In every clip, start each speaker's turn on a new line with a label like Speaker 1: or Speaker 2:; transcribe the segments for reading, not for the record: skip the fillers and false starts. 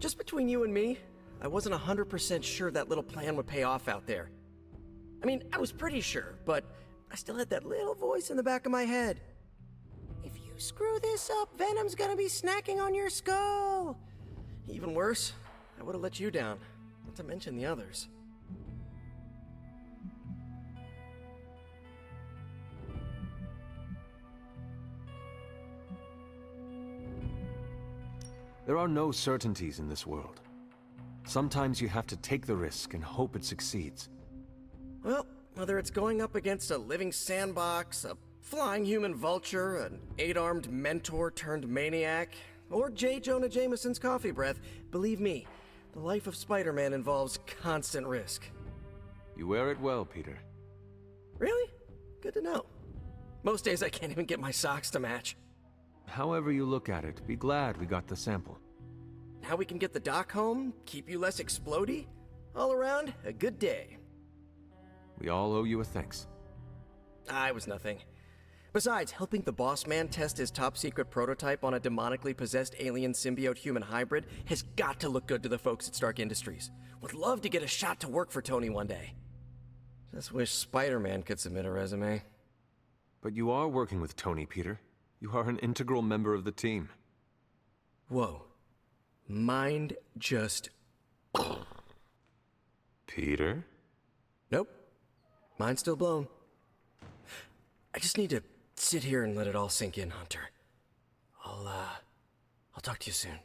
Speaker 1: just between you and me, I wasn't 100% sure that little plan would pay off out there. I mean, I was pretty sure, but I still had that little voice in the back of my head. If you screw this up, Venom's gonna be snacking on your skull. Even worse, I would have let you down, not to mention the others.
Speaker 2: There are no certainties in this world. Sometimes you have to take the risk and hope it succeeds.
Speaker 1: Well, whether it's going up against a living sandbox, a flying human vulture, an 8-armed mentor turned maniac, or J. Jonah Jameson's coffee breath, believe me, the life of Spider-Man involves constant risk.
Speaker 2: You wear it well, Peter.
Speaker 1: Really? Good to know. Most days I can't even get my socks to match.
Speaker 2: However you look at it, be glad we got the sample.
Speaker 1: Now we can get the doc home, keep you less explodey. All around, a good day.
Speaker 2: We all owe you a thanks.
Speaker 1: I was nothing. Besides, helping the boss man test his top-secret prototype on a demonically possessed alien symbiote-human hybrid has got to look good to the folks at Stark Industries. Would love to get a shot to work for Tony one day. Just wish Spider-Man could submit a resume.
Speaker 2: But you are working with Tony, Peter. You are an integral member of the team.
Speaker 1: Whoa. Mind just...
Speaker 2: Peter?
Speaker 1: Nope. Mind's still blown. I just need to sit here and let it all sink in, Hunter. I'll talk to you soon.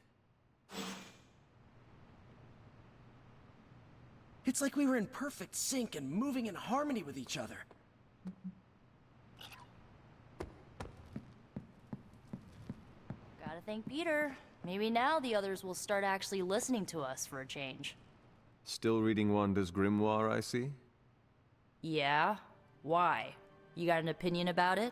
Speaker 1: It's like we were in perfect sync and moving in harmony with each other.
Speaker 3: Gotta thank Peter. Maybe now the others will start actually listening to us for a change.
Speaker 2: Still reading Wanda's grimoire, I see?
Speaker 3: Yeah? Why? You got an opinion about it?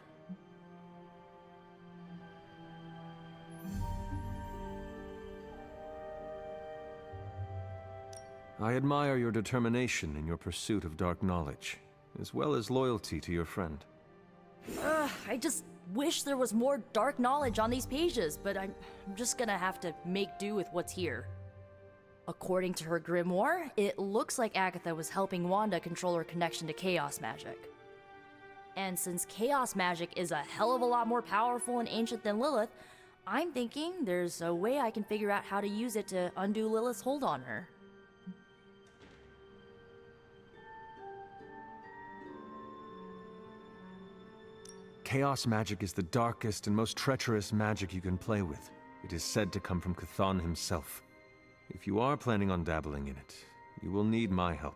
Speaker 2: I admire your determination in your pursuit of dark knowledge, as well as loyalty to your friend.
Speaker 3: I just wish there was more dark knowledge on these pages, but I'm just gonna have to make do with what's here. According to her grimoire, it looks like Agatha was helping Wanda control her connection to chaos magic. And since chaos magic is a hell of a lot more powerful and ancient than Lilith, I'm thinking there's a way I can figure out how to use it to undo Lilith's hold on her.
Speaker 2: Chaos magic is the darkest and most treacherous magic you can play with. It is said to come from Chthon himself. If you are planning on dabbling in it, you will need my help.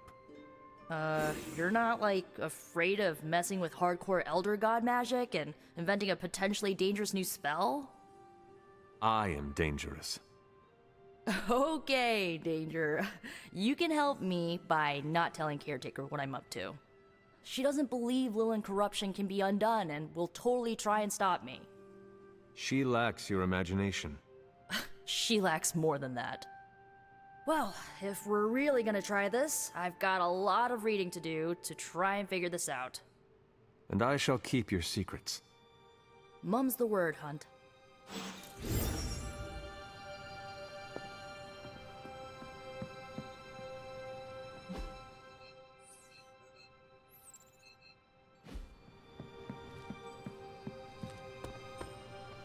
Speaker 3: You're not, like, afraid of messing with hardcore Elder God magic and inventing a potentially dangerous new spell?
Speaker 2: I am dangerous.
Speaker 3: Okay, Danger. You can help me by not telling Caretaker what I'm up to. She doesn't believe Lilin corruption can be undone and will totally try and stop me.
Speaker 2: She lacks your imagination.
Speaker 3: She lacks more than that. Well, if we're really gonna try this, I've got a lot of reading to do to try and figure this out.
Speaker 2: And I shall keep your secrets.
Speaker 3: Mum's the word, Hunt.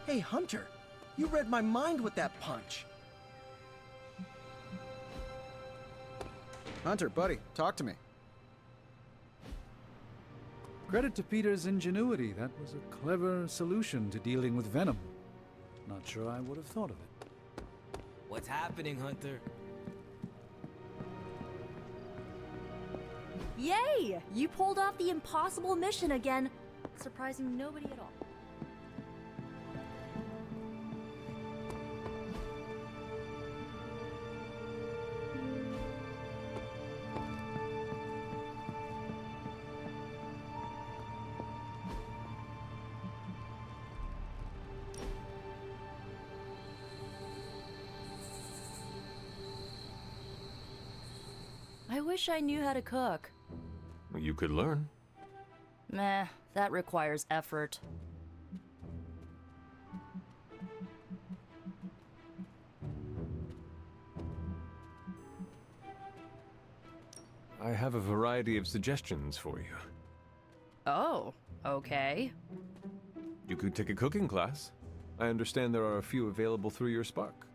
Speaker 1: Hey, Hunter, you read my mind with that punch.
Speaker 4: Hunter, buddy, talk to me.
Speaker 5: Credit to Peter's ingenuity. That was a clever solution to dealing with Venom. Not sure I would have thought of it.
Speaker 6: What's happening, Hunter?
Speaker 3: Yay! You pulled off the impossible mission again, surprising nobody at all. I wish I knew how to cook.
Speaker 2: You could learn.
Speaker 3: Meh, that requires effort.
Speaker 2: I have a variety of suggestions for you.
Speaker 3: Oh, okay.
Speaker 2: You could take a cooking class. I understand there are a few available through your Spark.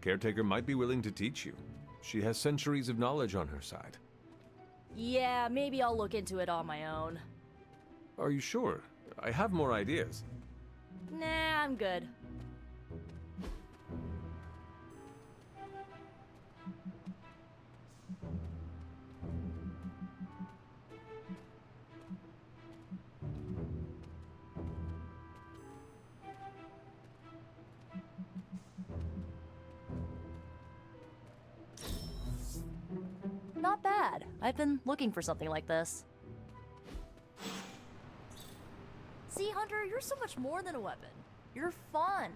Speaker 2: Caretaker might be willing to teach you. She has centuries of knowledge on her side.
Speaker 3: Yeah, maybe I'll look into it on my own.
Speaker 2: Are you sure? I have more ideas.
Speaker 3: Nah, I'm good. Not bad. I've been looking for something like this. See, Hunter, you're so much more than a weapon. You're fun.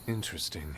Speaker 2: Interesting.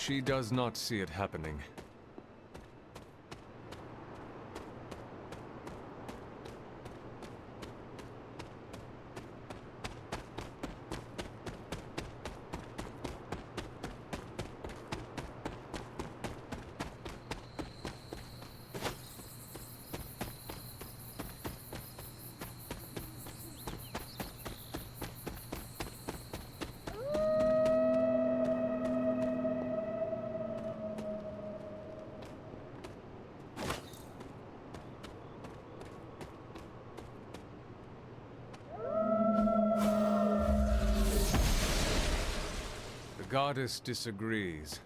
Speaker 2: She does not see it happening. The goddess disagrees.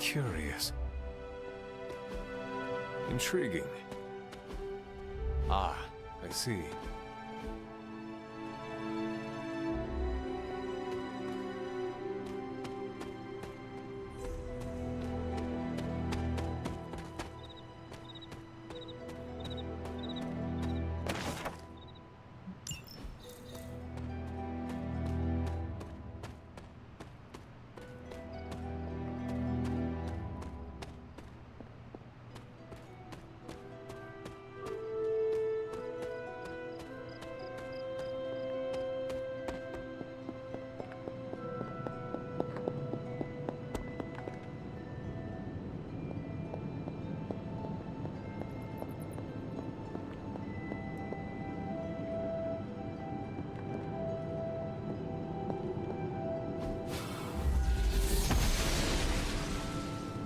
Speaker 2: Curious. Intriguing. Ah, I see.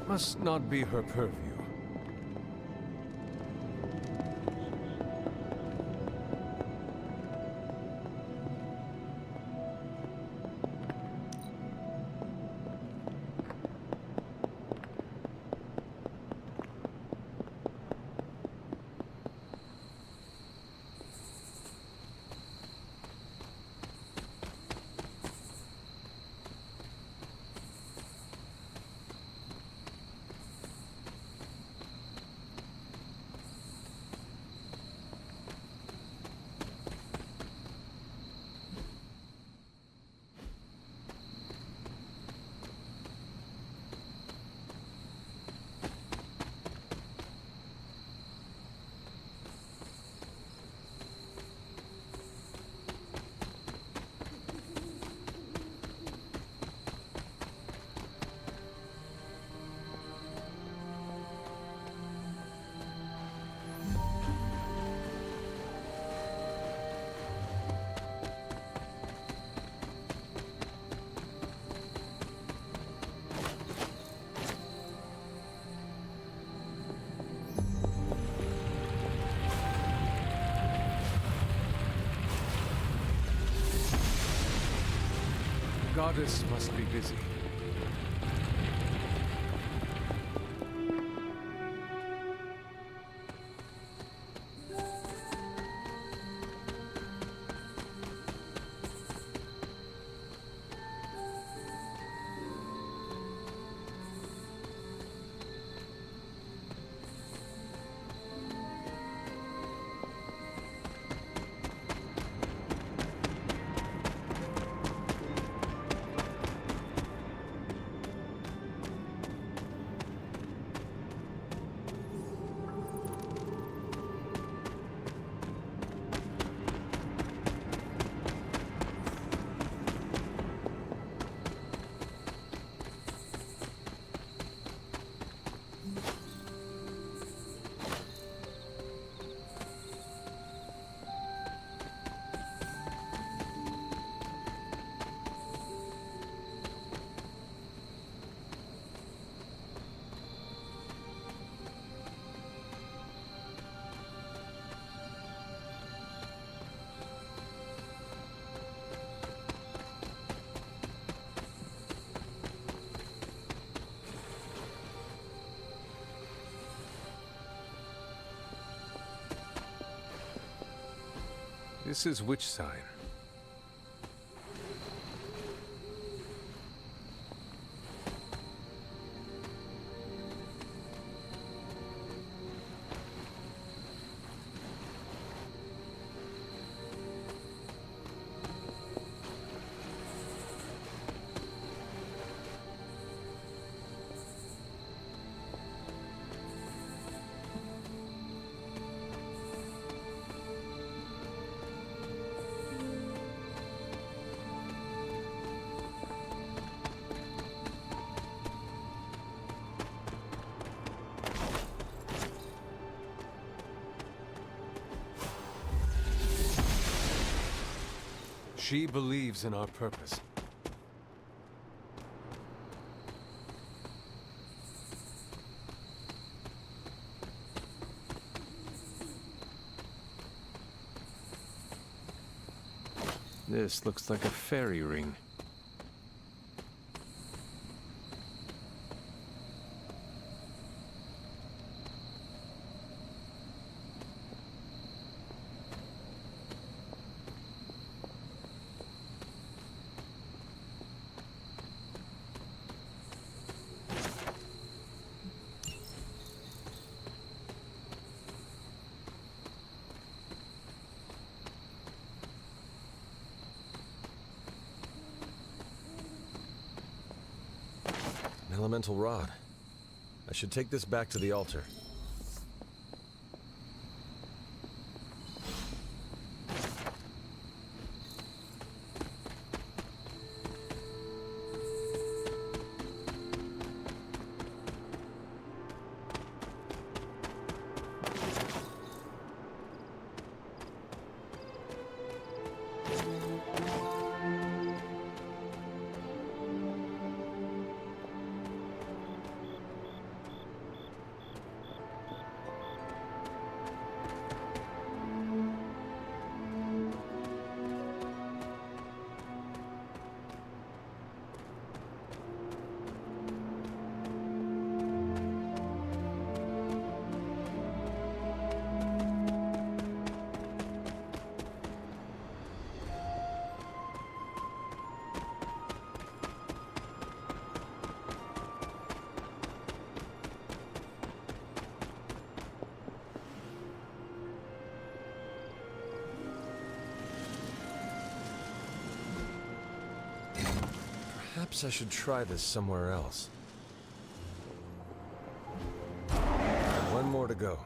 Speaker 2: Must not be her purview. Goddess must be busy. This is which sign? She believes in our purpose. This looks like a fairy ring. elemental rod. I should take this back to the altar. Perhaps I should try this somewhere else. One more to go.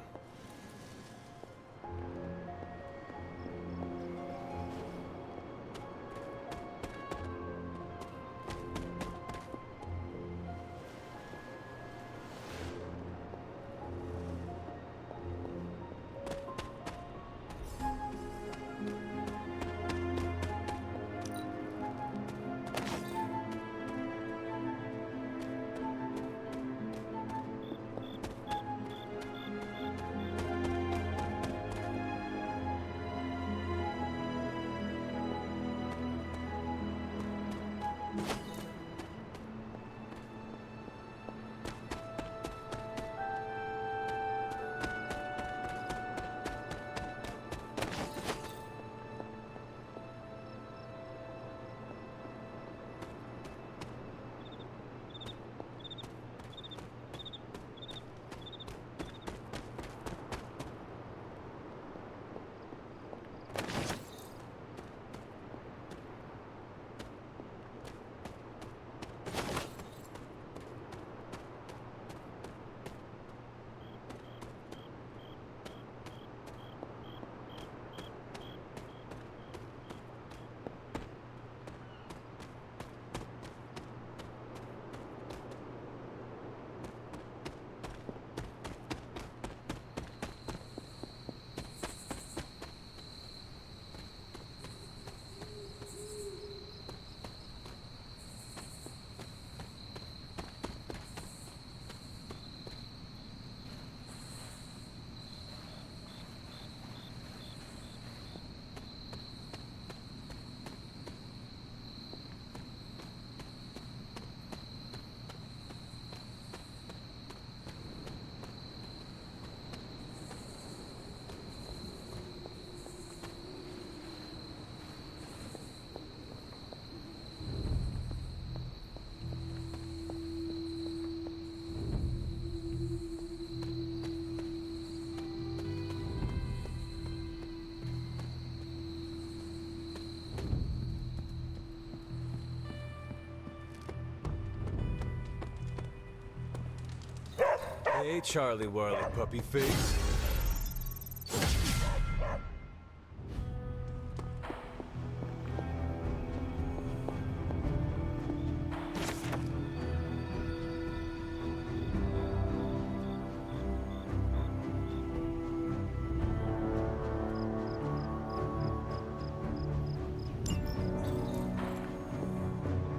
Speaker 2: Hey, Charlie Warley, puppy face.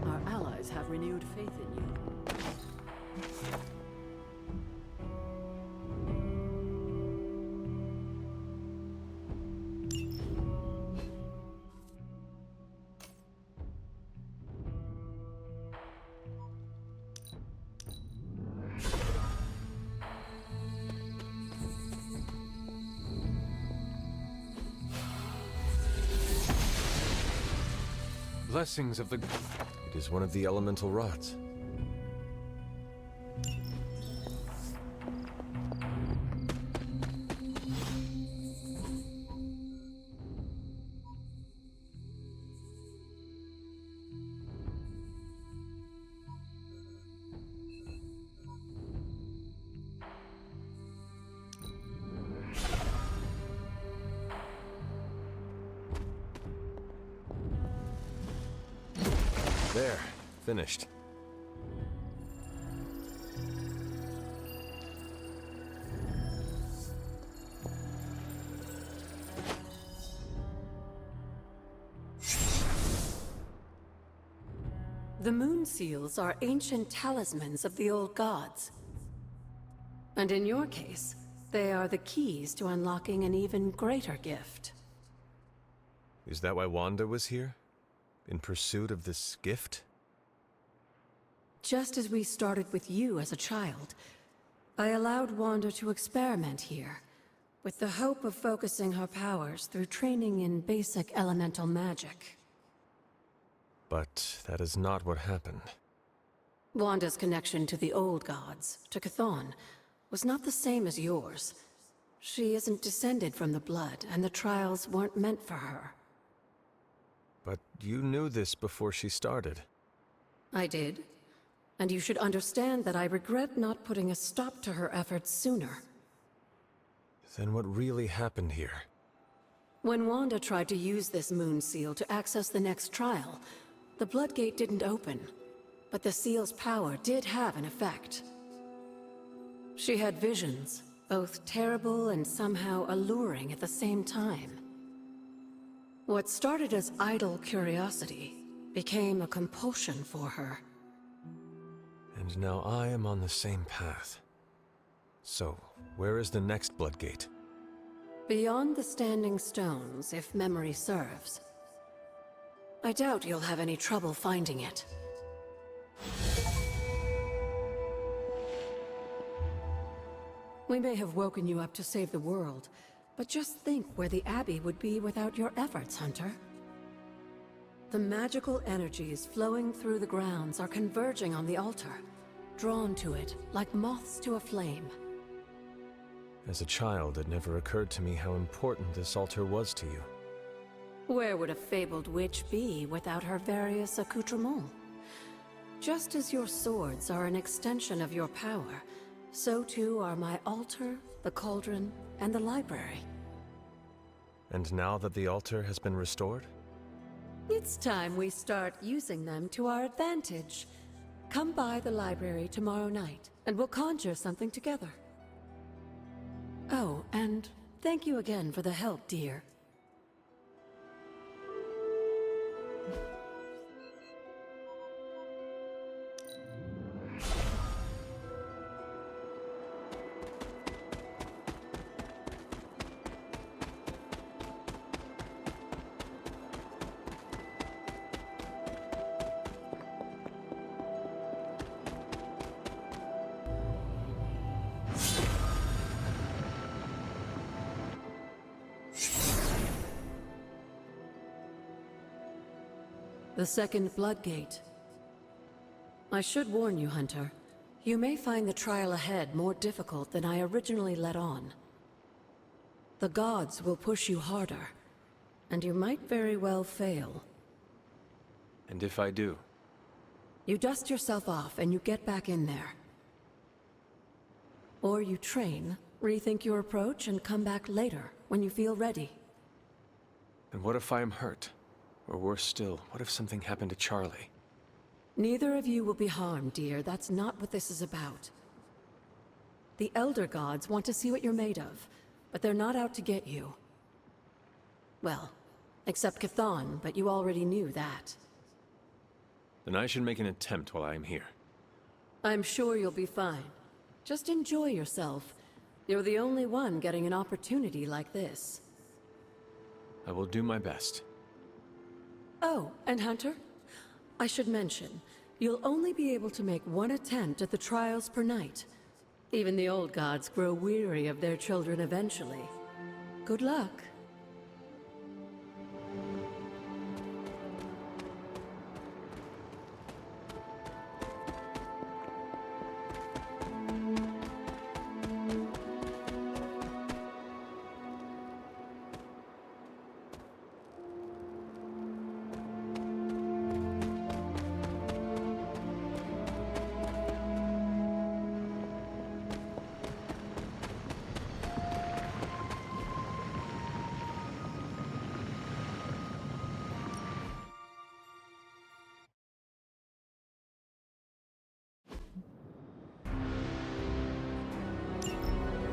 Speaker 4: Our allies have renewed faith in you.
Speaker 2: Blessings of the... It is one of the elemental rods. There, finished.
Speaker 4: The moon seals are ancient talismans of the old gods. And in your case, they are the keys to unlocking an even greater gift.
Speaker 2: Is that why Wanda was here? In pursuit of this gift?
Speaker 4: Just as we started with you as a child, I allowed Wanda to experiment here, with the hope of focusing her powers through training in basic elemental magic.
Speaker 2: But that is not what happened.
Speaker 4: Wanda's connection to the old gods, to Chthon, was not the same as yours. She isn't descended from the blood, and the trials weren't meant for her.
Speaker 2: But you knew this before she started.
Speaker 4: I did. And you should understand that I regret not putting a stop to her efforts sooner.
Speaker 2: Then what really happened here?
Speaker 4: When Wanda tried to use this moon seal to access the next trial, the Bloodgate didn't open, but the seal's power did have an effect. She had visions, both terrible and somehow alluring at the same time. What started as idle curiosity became a compulsion for her.
Speaker 2: And now I am on the same path. So, where is the next Bloodgate?
Speaker 4: Beyond the Standing Stones, if memory serves. I doubt you'll have any trouble finding it. We may have woken you up to save the world, but just think where the Abbey would be without your efforts, Hunter. The magical energies flowing through the grounds are converging on the altar, drawn to it like moths to a flame.
Speaker 2: As a child, it never occurred to me how important this altar was to you.
Speaker 4: Where would a fabled witch be without her various accoutrements? Just as your swords are an extension of your power, so too are my altar, the cauldron, and the library.
Speaker 2: And now that the altar has been restored?
Speaker 4: It's time we start using them to our advantage. Come by the library tomorrow night, and we'll conjure something together. Oh, and thank you again for the help, dear. The second Bloodgate. I should warn you, Hunter. You may find the trial ahead more difficult than I originally let on. The gods will push you harder, and you might very well fail.
Speaker 2: And if I do?
Speaker 4: You dust yourself off and you get back in there. Or you train, rethink your approach, and come back later, when you feel ready.
Speaker 2: And what if I am hurt? Or worse still, what if something happened to Charlie?
Speaker 4: Neither of you will be harmed, dear. That's not what this is about. The Elder Gods want to see what you're made of, but they're not out to get you. Well, except Chthon, but you already knew that.
Speaker 2: Then I should make an attempt while I am here.
Speaker 4: I'm sure you'll be fine. Just enjoy yourself. You're the only one getting an opportunity like this.
Speaker 2: I will do my best.
Speaker 4: Oh, and Hunter? I should mention, you'll only be able to make one attempt at the trials per night. Even the old gods grow weary of their children eventually. Good luck.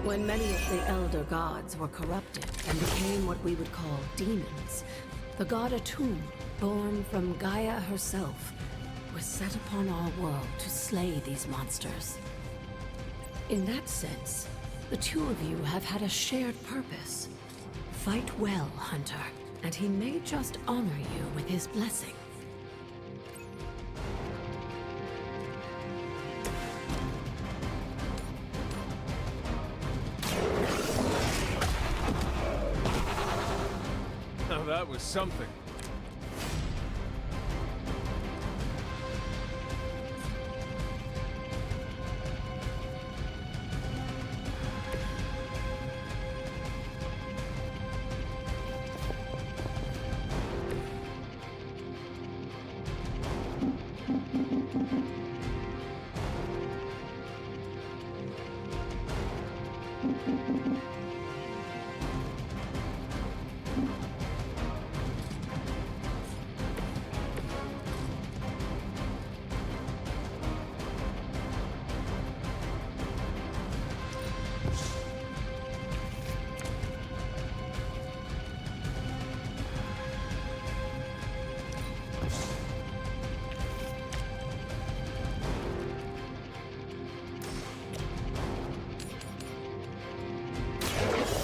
Speaker 4: When many of the Elder Gods were corrupted and became what we would call demons, the god Atum, born from Gaia herself, was set upon our world to slay these monsters. In that sense, the two of you have had a shared purpose. Fight well, Hunter, and he may just honor you with his blessing.
Speaker 2: Now that was something.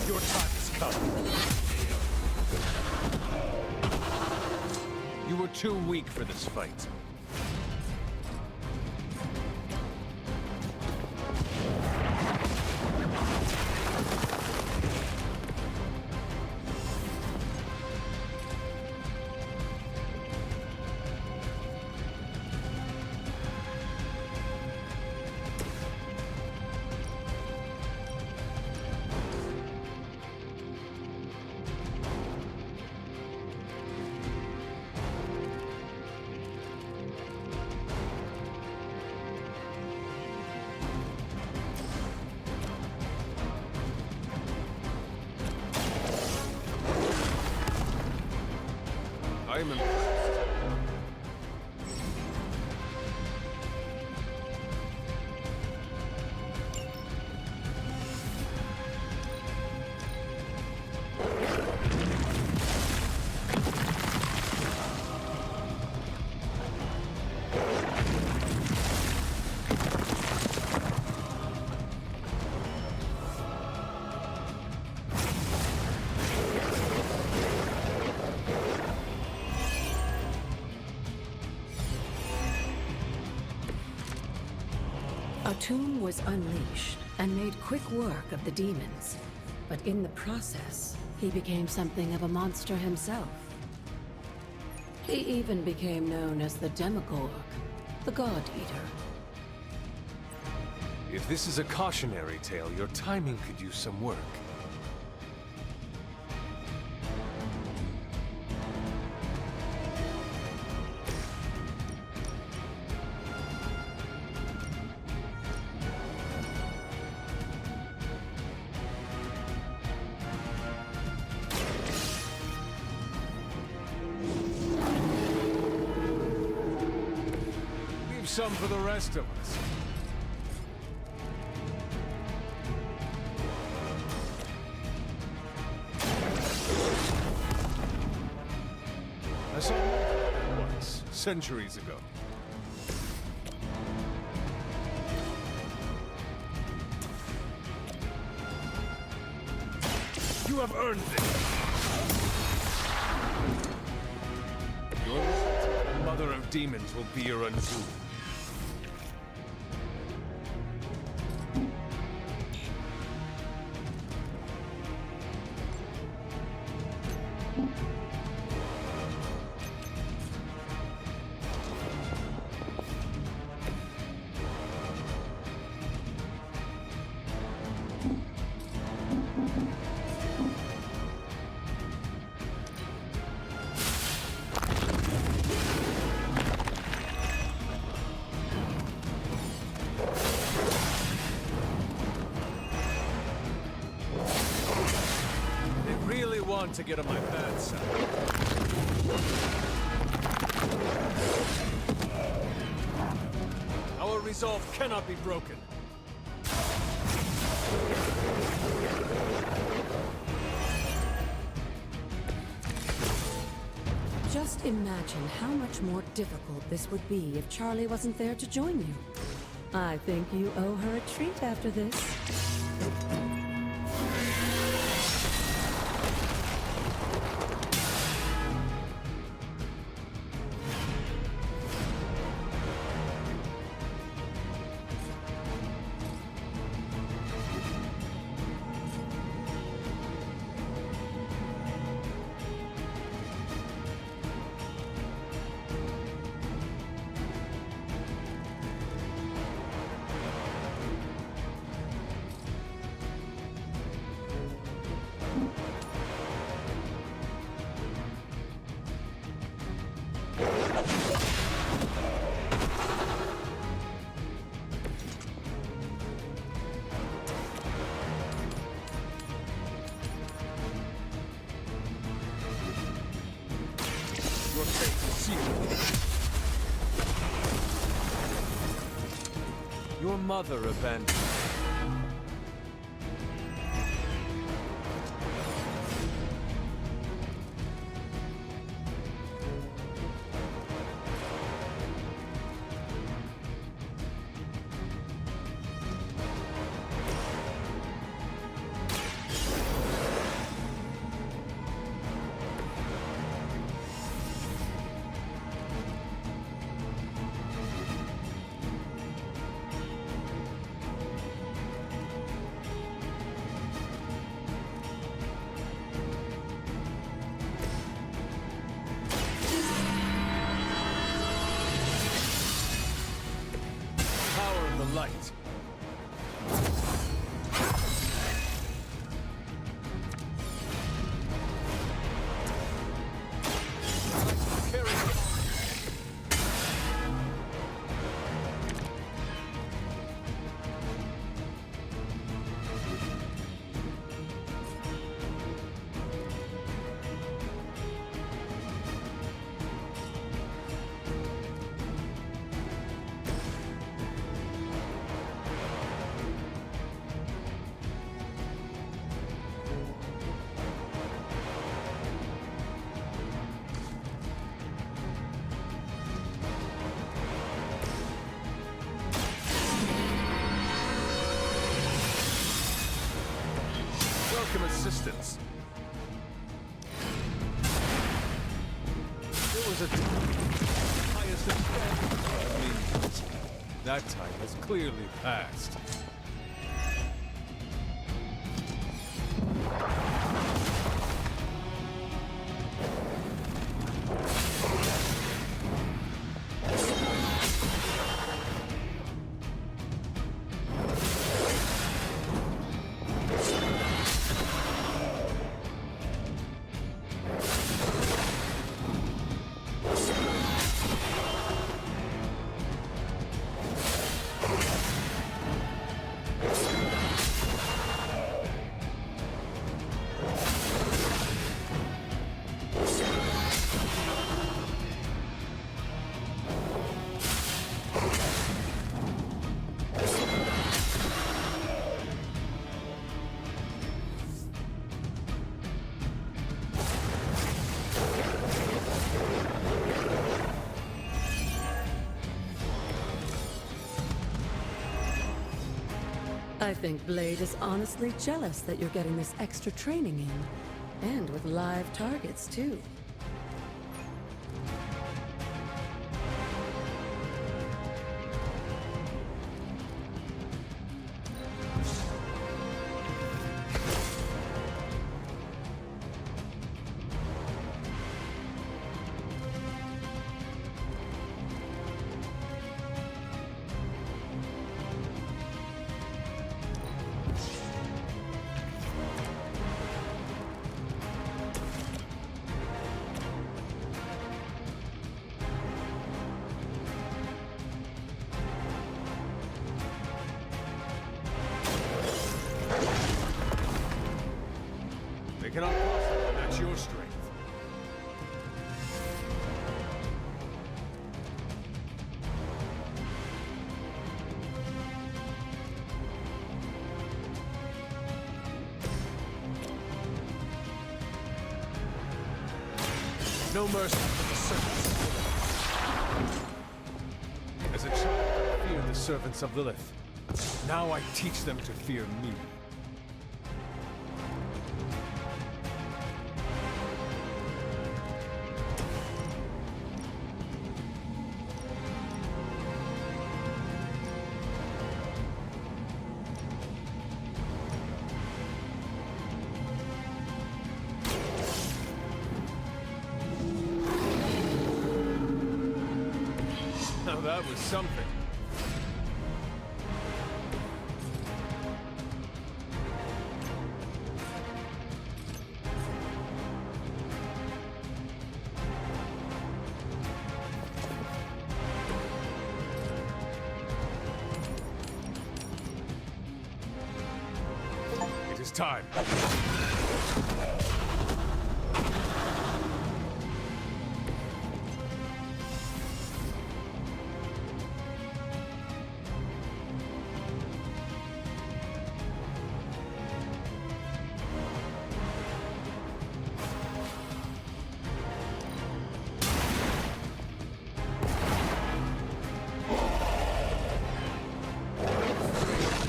Speaker 2: Your time has come. You were too weak for this fight. I am impressed.
Speaker 4: Atum was unleashed and made quick work of the demons, but in the process, he became something of a monster himself. He even became known as the Demogorg, the God Eater.
Speaker 2: If this is a cautionary tale, your timing could use some work. Some for the rest of us. I saw one once, centuries ago. You have earned this. Your mother of demons will be your undoing. Want to get on my bad side. Our resolve cannot be broken.
Speaker 4: Just imagine how much more difficult this would be if Charlie wasn't there to join you. I think you owe her a treat after this.
Speaker 2: Your fate is sealed. Your mother abandoned you. Power of the light. Carry on. Welcome assistance. There was a highest means. That time has clearly passed.
Speaker 4: I think Blade is honestly jealous that you're getting this extra training in. And with live targets, too. They cannot possibly match your strength.
Speaker 2: No mercy for the servants of Lilith. As a child, I feared the servants of Lilith. Now I teach them to fear me. Now that was something. It is time.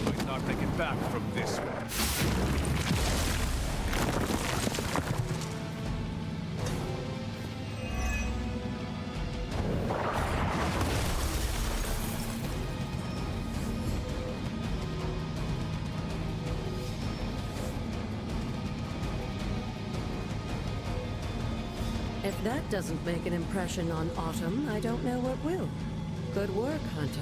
Speaker 2: Might not make it back from this one.
Speaker 4: If that doesn't make an impression on Autumn, I don't know what will. Good work, Hunter.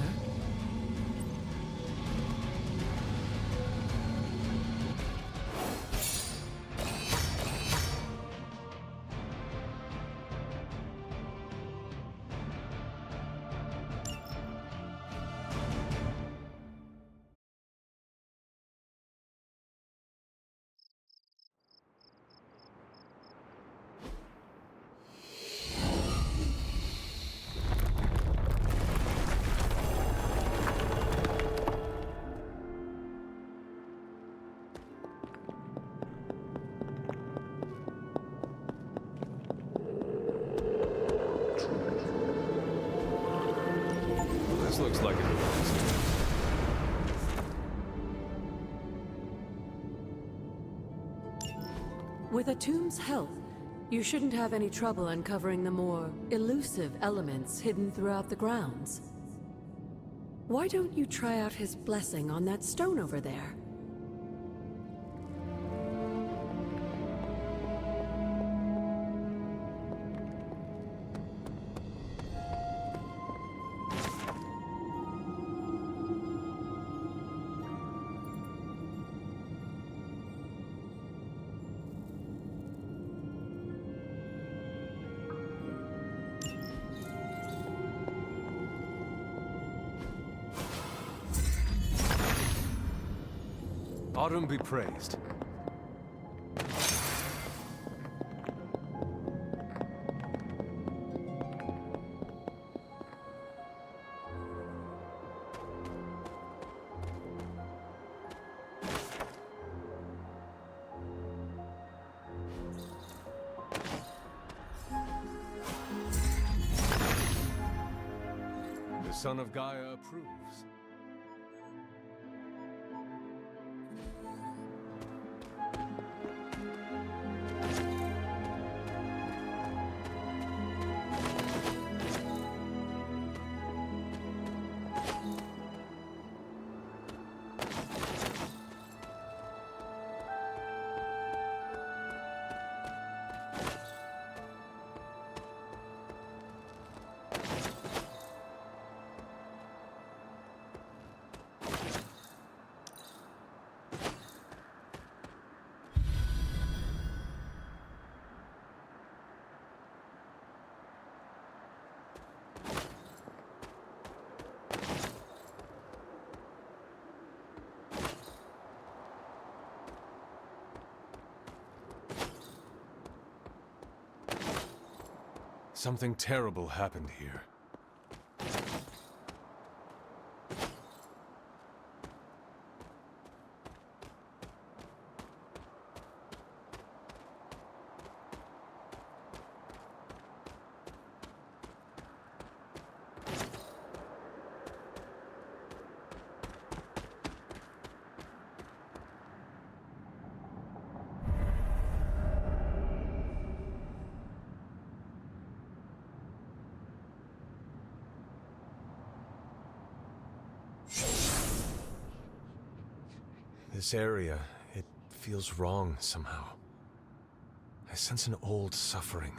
Speaker 4: This looks like it belongs to me. With Atum's help, you shouldn't have any trouble uncovering the more elusive elements hidden throughout the grounds. Why don't you try out his blessing on that stone over there?
Speaker 2: Autumn be praised. The son of Gaia approves. Something terrible happened here. This area, it feels wrong somehow. I sense an old suffering.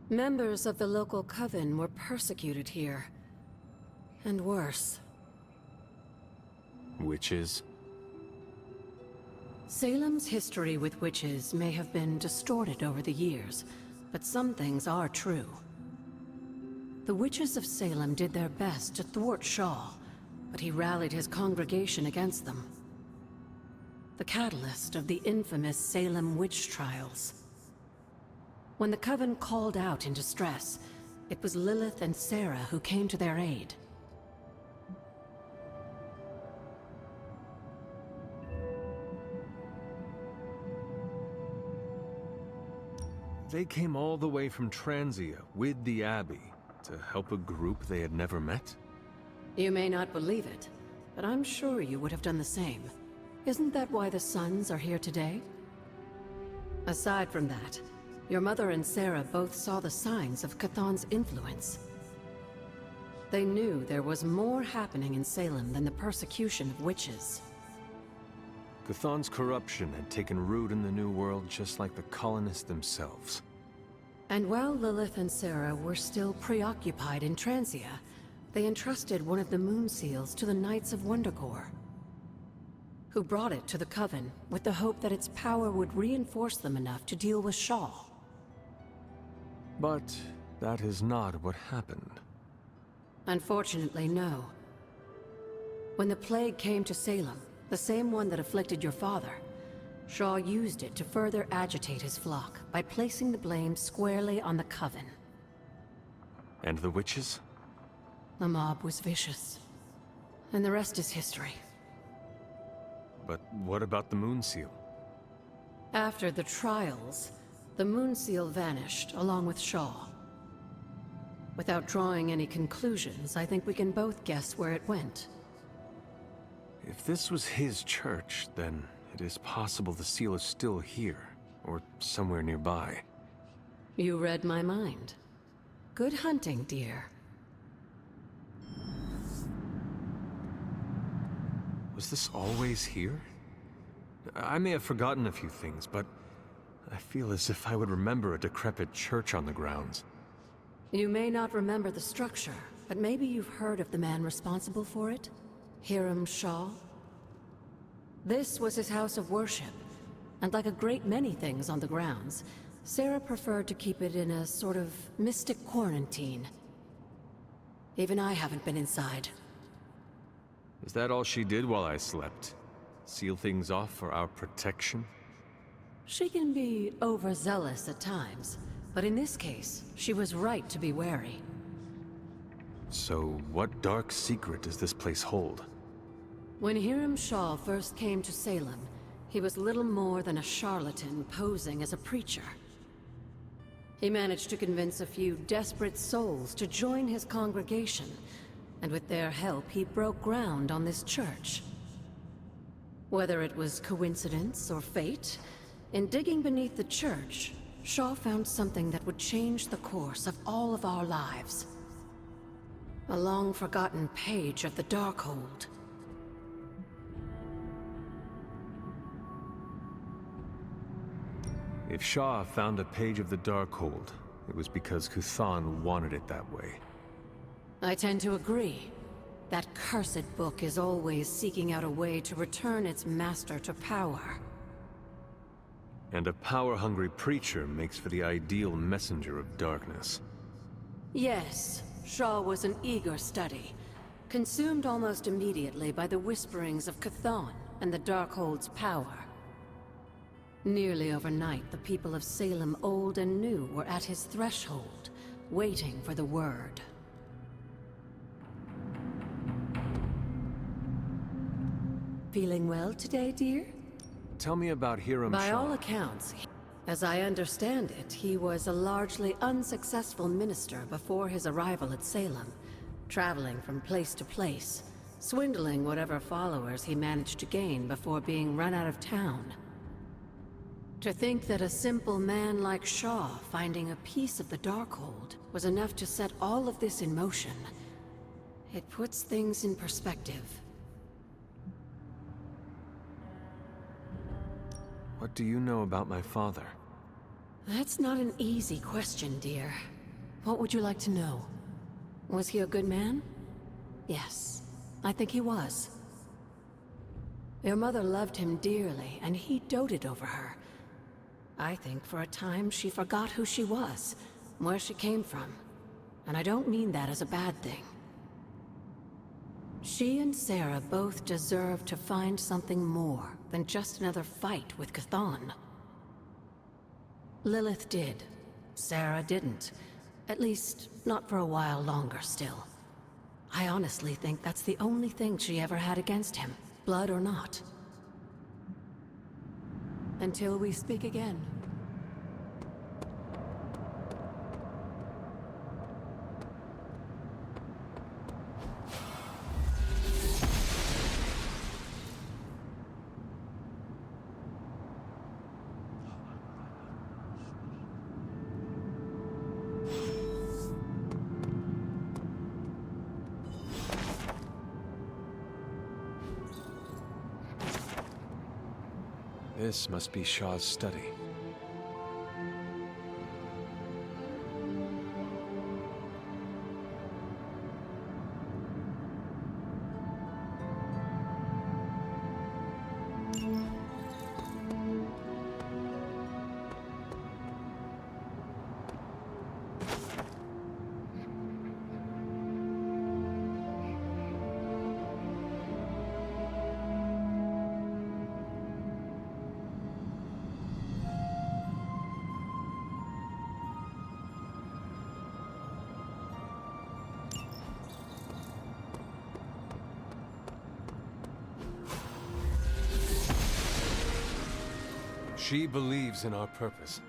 Speaker 4: Members of the local coven were persecuted here. And worse.
Speaker 2: Witches?
Speaker 4: Salem's history with witches may have been distorted over the years, but some things are true. The witches of Salem did their best to thwart Shaw, but he rallied his congregation against them. The catalyst of the infamous Salem witch trials. When the Coven called out in distress, it was Lilith and Sarah who came to their aid.
Speaker 2: They came all the way from Transia with the Abbey to help a group they had never met?
Speaker 4: You may not believe it, but I'm sure you would have done the same. Isn't that why the Sons are here today? Aside from that, your mother and Sarah both saw the signs of Chthon's influence. They knew there was more happening in Salem than the persecution of witches.
Speaker 2: Chthon's corruption had taken root in the New World just like the colonists themselves.
Speaker 4: And while Lilith and Sarah were still preoccupied in Transia, they entrusted one of the Moon Seals to the Knights of Wundagore, who brought it to the Coven with the hope that its power would reinforce them enough to deal with Shaw.
Speaker 2: But that is not what happened.
Speaker 4: Unfortunately, no. When the plague came to Salem, the same one that afflicted your father, Shaw used it to further agitate his flock by placing the blame squarely on the Coven.
Speaker 2: And the witches?
Speaker 4: The mob was vicious. And the rest is history.
Speaker 2: But what about the Moon Seal?
Speaker 4: After the trials, the Moon Seal vanished along with Shaw. Without drawing any conclusions, I think we can both guess where it went.
Speaker 2: If this was his church, then it is possible the seal is still here, or somewhere nearby.
Speaker 4: You read my mind. Good hunting, dear.
Speaker 2: Was this always here? I may have forgotten a few things, but I feel as if I would remember a decrepit church on the grounds.
Speaker 4: You may not remember the structure, but maybe you've heard of the man responsible for it? Hiram Shaw? This was his house of worship, and like a great many things on the grounds, Sarah preferred to keep it in a sort of mystic quarantine. Even I haven't been inside.
Speaker 2: Is that all she did while I slept? Seal things off for our protection?
Speaker 4: She can be overzealous at times, but in this case, she was right to be wary.
Speaker 2: So, what dark secret does this place hold?
Speaker 4: When Hiram Shaw first came to Salem, he was little more than a charlatan posing as a preacher. He managed to convince a few desperate souls to join his congregation, and with their help, he broke ground on this church. Whether it was coincidence or fate, in digging beneath the church, Shaw found something that would change the course of all of our lives. A long-forgotten page of the Darkhold.
Speaker 2: If Shaw found a page of the Darkhold, it was because Chthon wanted it that way.
Speaker 4: I tend to agree. That cursed book is always seeking out a way to return its master to power.
Speaker 2: And a power-hungry preacher makes for the ideal messenger of darkness.
Speaker 4: Yes, Shaw was an eager study, consumed almost immediately by the whisperings of Chthon and the Darkhold's power. Nearly overnight, the people of Salem, old and new, were at his threshold, waiting for the word. Feeling well today, dear?
Speaker 2: Tell me about Hiram Shaw.
Speaker 4: By all accounts, as I understand it, he was a largely unsuccessful minister before his arrival at Salem, traveling from place to place, swindling whatever followers he managed to gain before being run out of town. To think that a simple man like Shaw finding a piece of the Darkhold was enough to set all of this in motion, it puts things in perspective.
Speaker 2: What do you know about my father?
Speaker 4: That's not an easy question, dear. What would you like to know? Was he a good man? Yes, I think he was. Your mother loved him dearly, and he doted over her. I think for a time she forgot who she was, where she came from. And I don't mean that as a bad thing. She and Sarah both deserve to find something more than just another fight with Chthon. Lilith did. Sarah didn't. At least, not for a while longer still. I honestly think that's the only thing she ever had against him, blood or not. Until we speak again.
Speaker 2: This must be Shaw's study. She believes in our purpose.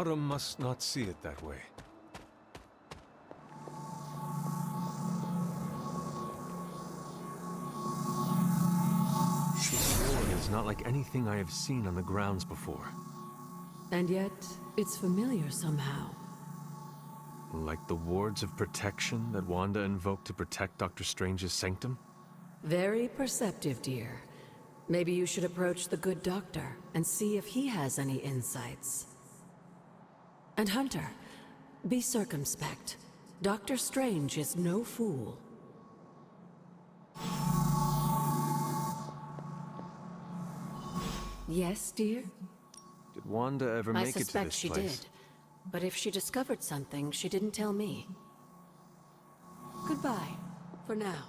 Speaker 2: Autumn must not see it that way. This building is not like anything I have seen on the grounds before.
Speaker 4: And yet, it's familiar somehow.
Speaker 2: Like the wards of protection that Wanda invoked to protect Dr. Strange's sanctum?
Speaker 4: Very perceptive, dear. Maybe you should approach the good doctor and see if he has any insights. And Hunter, be circumspect. Dr. Strange is no fool. Yes, dear?
Speaker 2: Did Wanda ever
Speaker 4: I
Speaker 2: make it to
Speaker 4: suspect
Speaker 2: this
Speaker 4: she
Speaker 2: place?
Speaker 4: did. But if she discovered something, she didn't tell me. Goodbye, for now.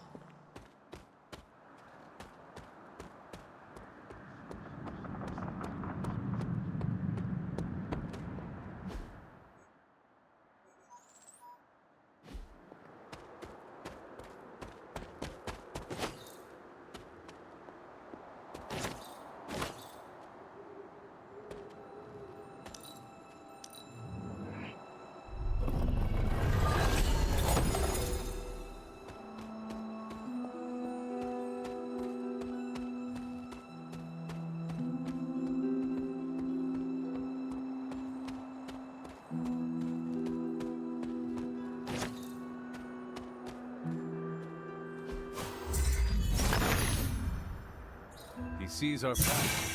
Speaker 2: He sees our path.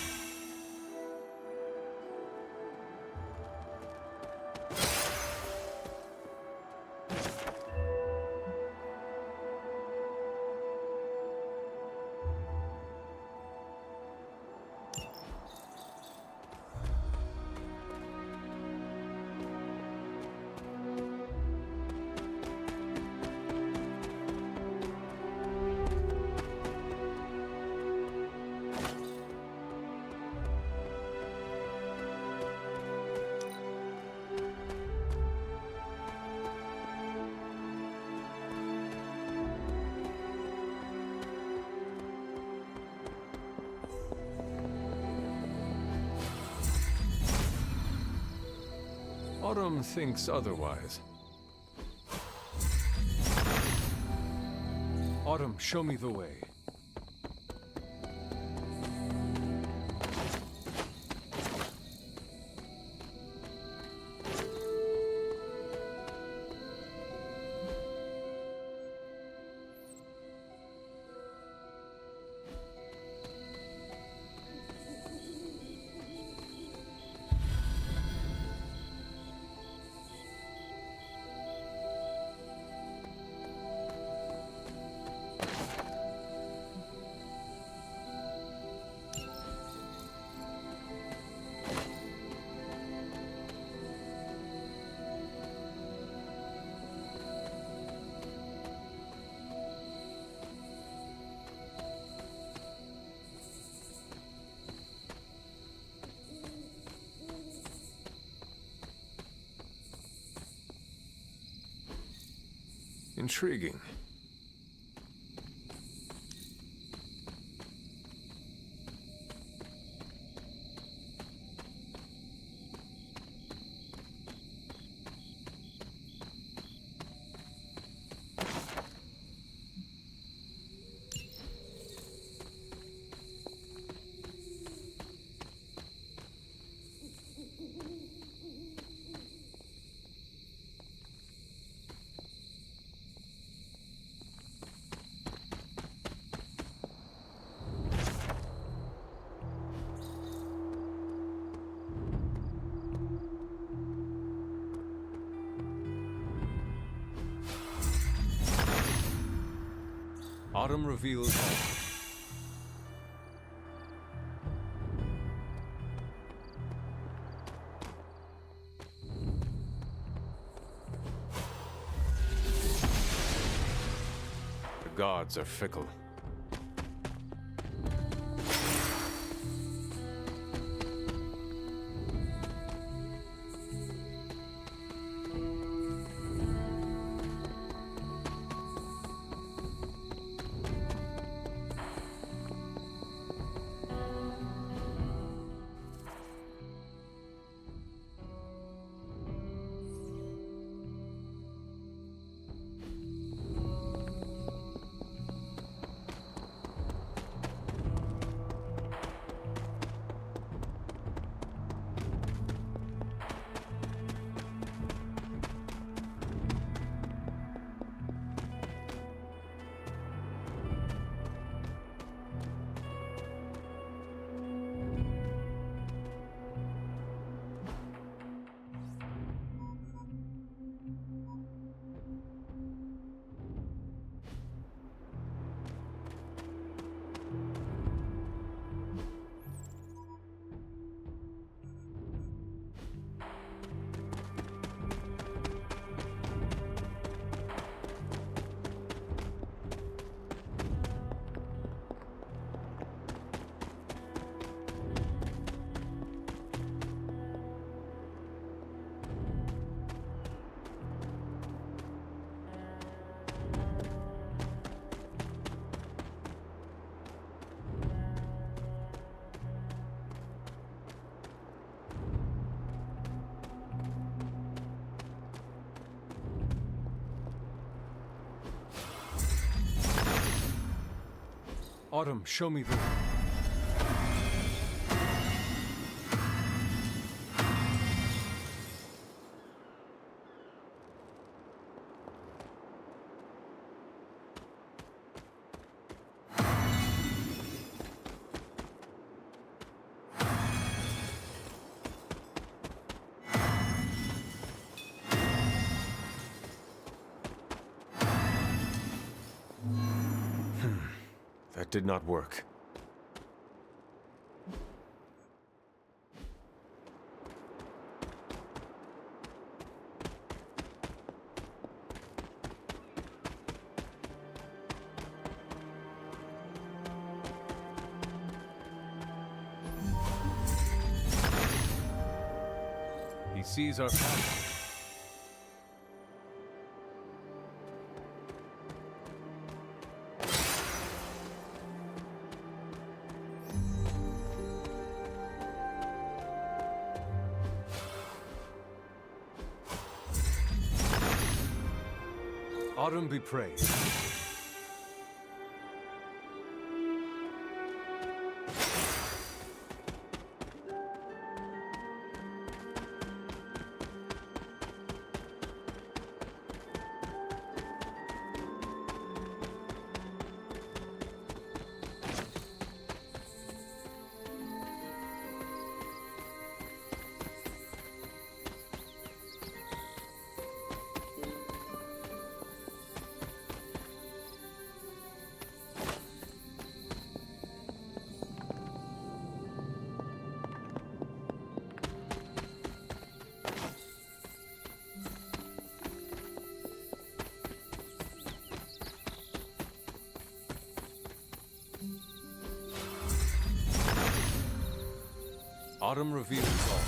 Speaker 2: Autumn thinks otherwise. Autumn, show me the way. Intriguing. Autumn reveals all. The gods are fickle. Autumn, show me the way. That did not work. He sees our path. Autumn be praised. Autumn reveals all.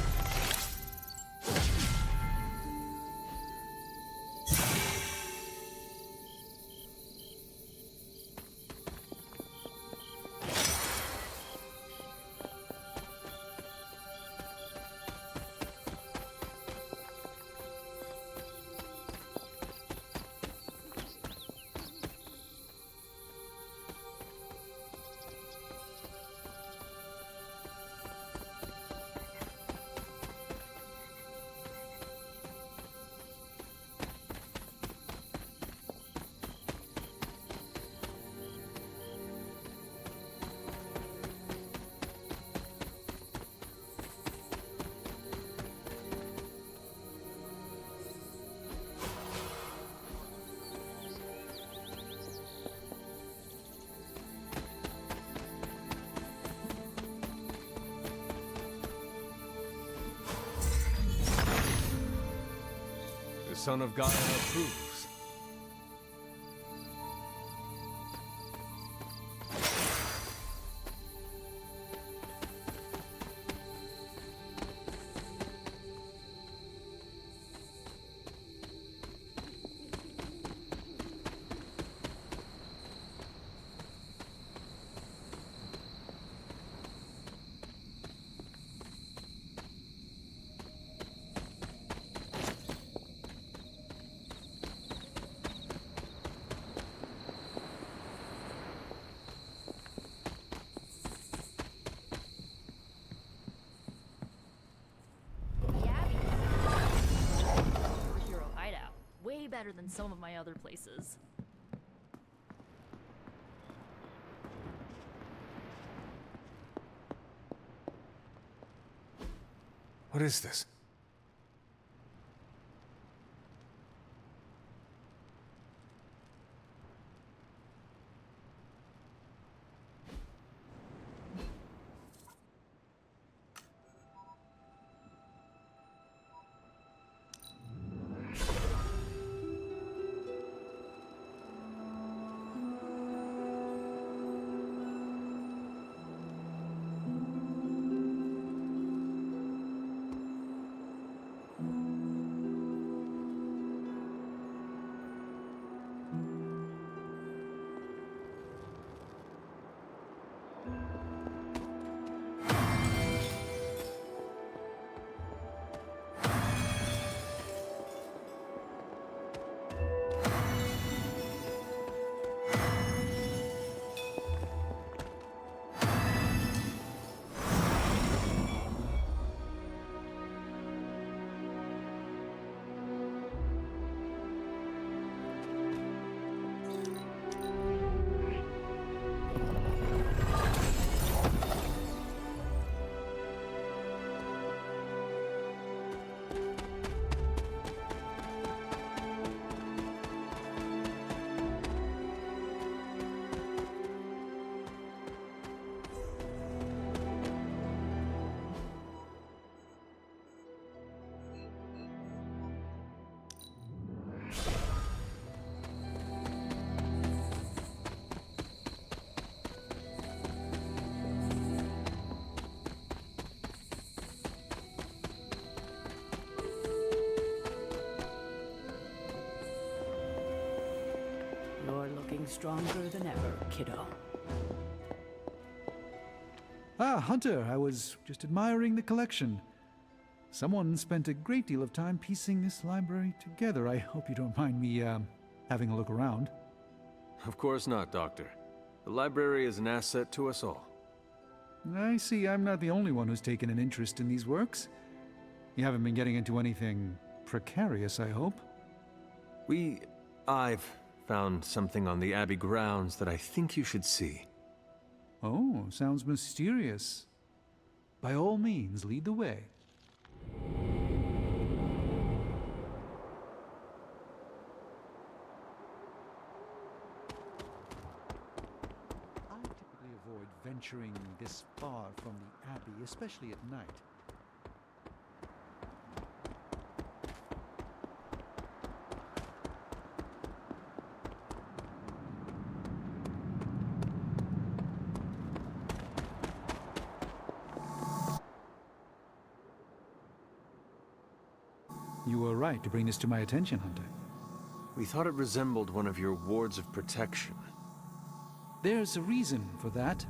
Speaker 2: The Son of God approves.
Speaker 3: Superhero hideout. Way better than some of my other places.
Speaker 2: What is this?
Speaker 7: You're looking stronger than ever, kiddo.
Speaker 5: Ah, Hunter, I was just admiring the collection. Someone spent a great deal of time piecing this library together. I hope you don't mind me, having a look around.
Speaker 2: Of course not, Doctor. The library is an asset to us all.
Speaker 5: I see I'm not the only one who's taken an interest in these works. You haven't been getting into anything precarious, I hope?
Speaker 2: I've found something on the Abbey grounds that I think you should see.
Speaker 5: Oh, sounds mysterious. By all means, lead the way. I typically avoid venturing this far from the Abbey, especially at night. You were right to bring this to my attention, Hunter.
Speaker 2: We thought it resembled one of your wards of protection.
Speaker 5: There's a reason for that.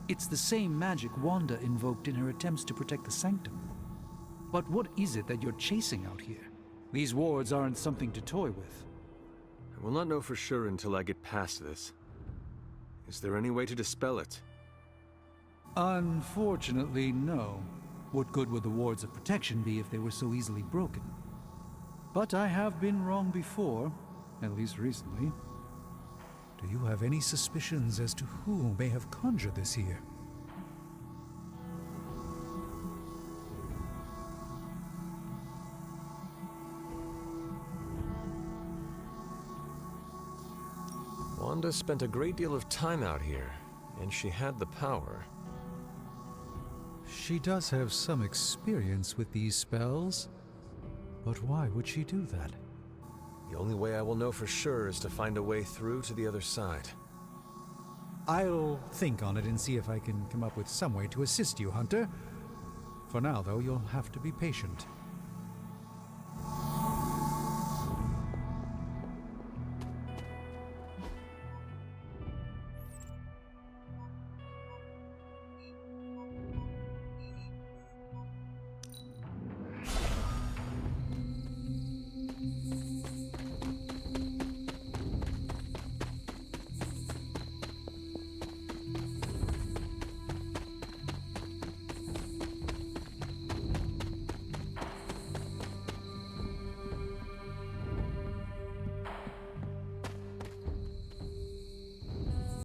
Speaker 5: It's the same magic Wanda invoked in her attempts to protect the Sanctum. But what is it that you're chasing out here? These wards aren't something to toy with.
Speaker 2: I will not know for sure until I get past this. Is there any way to dispel it?
Speaker 5: Unfortunately, no. What good would the wards of protection be if they were so easily broken? But I have been wrong before, at least recently. Do you have any suspicions as to who may have conjured this here?
Speaker 2: Wanda spent a great deal of time out here, and she had the power.
Speaker 5: She does have some experience with these spells. But why would she do that?
Speaker 2: The only way I will know for sure is to find a way through to the other side.
Speaker 5: I'll think on it and see if I can come up with some way to assist you, Hunter. For now, though, you'll have to be patient.